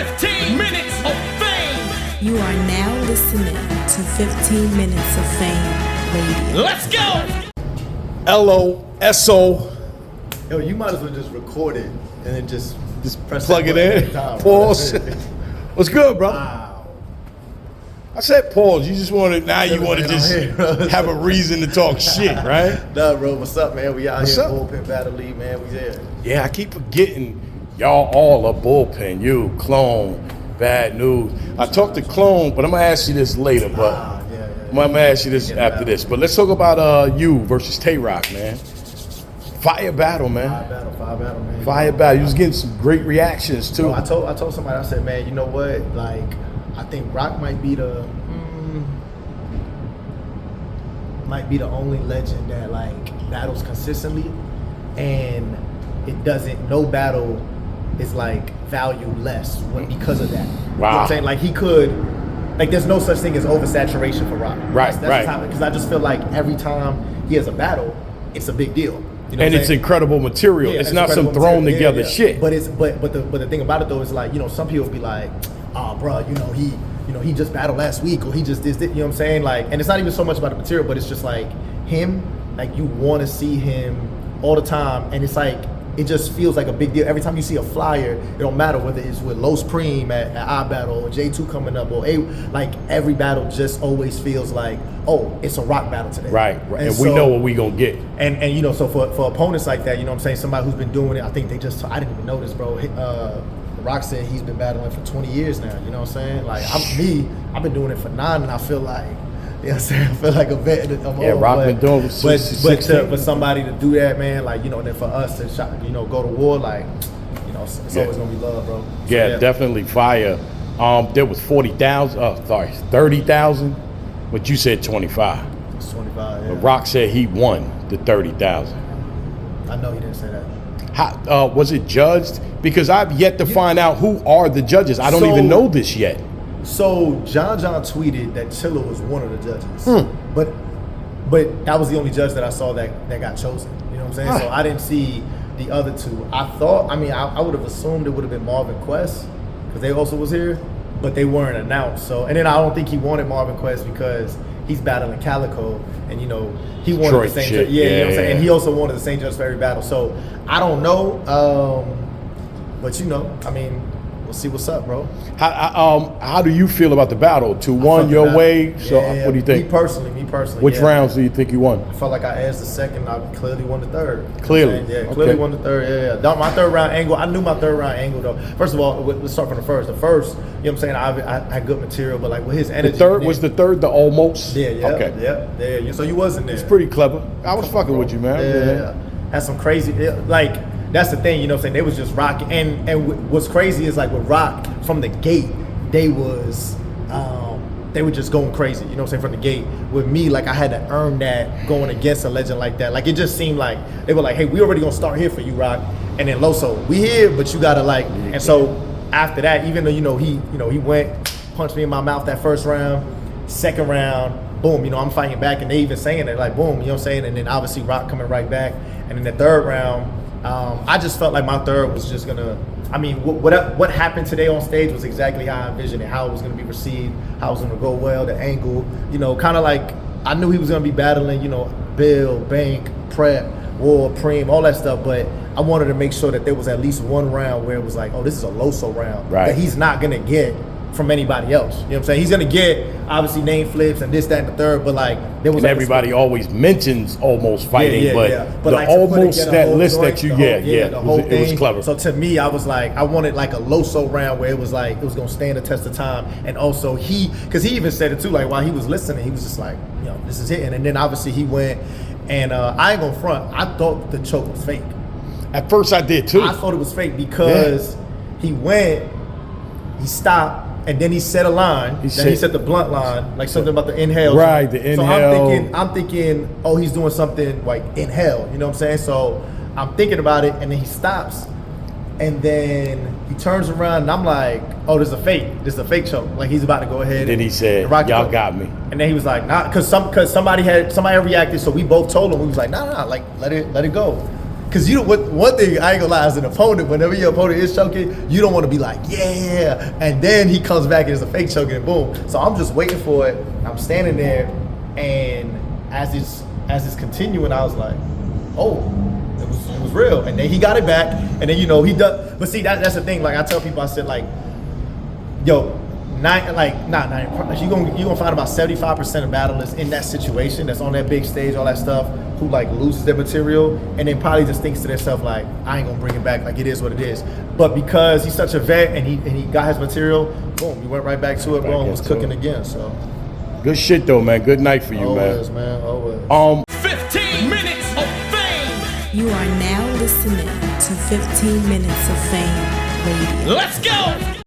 15 minutes of fame. You are now listening to 15 Minutes of Fame Radio. Let's go. LOSO. Yo, you might as well just record it and then just press Plug it that in. button Pause. What's good, bro? Wow. I said pause. You just want to, now you want to Man, just I'm here, bro. have a reason to talk shit, right? Nah, bro, what's up, man? We out What's here, up? Bullpen Battle League, man. We there. Yeah, I keep forgetting y'all all are Bullpen. You, Clone, Bad News. I talked to Clone, but I'm going to ask you this later, but I'm going to ask you this after this. But let's talk about you versus Tay Roc, man. Fire battle, man. Fire battle, man. Fire battle. You was getting some great reactions, too. Bro, I told somebody, I said, man, you know what? Like, I think Roc might be the only legend that like battles consistently, and it doesn't. No battle is like valued less because of that. Wow. You know what I'm saying? Like he could, like there's no such thing as oversaturation for Roc. Right, right. Because I just feel like every time he has a battle, it's a big deal. You know And it's incredible material. Yeah, It's not some incredible thrown material. together shit. But the thing about it though is like, you know, some people be like, oh, bro, he just battled last week, or he just did this, you know what I'm saying? Like, and it's not even so much about the material, but it's just like him, like you want to see him all the time, and it's like it just feels like a big deal every time you see a flyer. It don't matter whether it's with Los Preem at our battle or J2 coming up or like every battle just always feels like, oh, it's a Roc battle today. Right. And we know what we gonna get. And you know, so for opponents like that, you know what I'm saying, somebody who's been doing it, I think I didn't even know this, bro. Roc said he's been battling for 20 years now, you know what I'm saying? Like, I've been doing it for 9, and I feel like, you know what I'm saying? I feel like a vet. Roc been doing it since but somebody to do that, man, like, you know, and then for us to, go to war, like, you know, it's always gonna be love, bro. So, Yeah, definitely fire. There was 30,000, but you said 25. It's 25, yeah. But Roc said he won the 30,000. I know he didn't say that. How was it judged? Because I've yet to find out who are the judges. I don't even know this yet. So John tweeted that Chilla was one of the judges, but that was the only judge that I saw that got chosen. You know what I'm saying? So I didn't see the other two. I would have assumed it would have been Marvin Quest because they also was here, but they weren't announced. So, and then I don't think he wanted Marvin Quest because he's battling Calico, and you know he wanted Detroit the same shit. judge. Yeah, you know what I'm saying? And he also wanted the same judge for every battle. So I don't know, but you know, I mean, we'll see what's up, bro. How do you feel about the battle? 2-1 your way. So what do you think? Me personally. Which rounds do you think you won? I felt like I edged the second. I clearly won the third. Clearly? Yeah, clearly won the third. Yeah. My third round angle, I knew my third round angle though. First of all, let's start from the first. The first, you know what I'm saying, I had good material, but like with his energy. Was the third the almost? Yeah. Okay. Yeah. So you wasn't there. It's pretty clever. I was fucking with you, man. Yeah. Had some crazy, like, that's the thing, you know what I'm saying? They was just rocking. And what's crazy is like with Roc, from the gate, they were just going crazy, you know what I'm saying, from the gate. With me, like, I had to earn that going against a legend like that. Like, it just seemed like they were like, hey, we already gonna start here for you, Roc. And then Loso, we here, but you gotta like, and so after that, even though, he went, punched me in my mouth that first round, second round, boom, I'm fighting back, and they even saying it, like, boom, you know what I'm saying? And then obviously Roc coming right back. And in the third round, I just felt like my third was just gonna, what happened today on stage was exactly how I envisioned it, how it was gonna be received, how it was gonna go well, the angle, kind of like, I knew he was gonna be battling, Bill, Bank, Prep, War, Preem, all that stuff, but I wanted to make sure that there was at least one round where it was like, oh, this is a Loso round that he's not gonna get from anybody else. You know what I'm saying? He's gonna get obviously name flips and this, that, and the third, but like there was. And everybody always mentions almost fighting, but the like, almost that list joint, that you the whole thing. It was clever. So to me, I was like, I wanted like a Loso round where it was like it was gonna stand the test of time, and also because he even said it too, like while he was listening, he was just like, this is it, and then obviously he went, and I ain't gonna front, I thought the choke was fake. At first, I did too. I thought it was fake because he went, he stopped. And then he said a line. He said the blunt line, like something about the inhale. Right, the inhale. So I'm thinking, oh, he's doing something like inhale. You know what I'm saying? So I'm thinking about it, and then he stops, and then he turns around, and I'm like, oh, this is a fake. This is a fake choke. Like he's about to go ahead. And then he said, y'all got me. And then he was like, nah, because somebody had reacted. So we both told him, we was like, nah, like let it go. Cause you one thing I ain't gonna lie, as an opponent, whenever your opponent is choking, you don't want to be like, yeah, and then he comes back and it's a fake choking and boom. So I'm just waiting for it. I'm standing there, and as it's continuing, I was like, oh, it was real. And then he got it back, and then he does. But see, that's the thing. Like I tell people, I said like, yo. You gonna find about 75% of battlers in that situation that's on that big stage, all that stuff, who like loses their material and then probably just thinks to themselves like, I ain't gonna bring it back, like it is what it is. But because he's such a vet and he got his material, boom, he went right back to it, bro, and was cooking again. So good shit though, man. Good night for you, always, man. Always. 15 minutes of fame. You are now listening to 15 Minutes of Fame Radio. Let's go.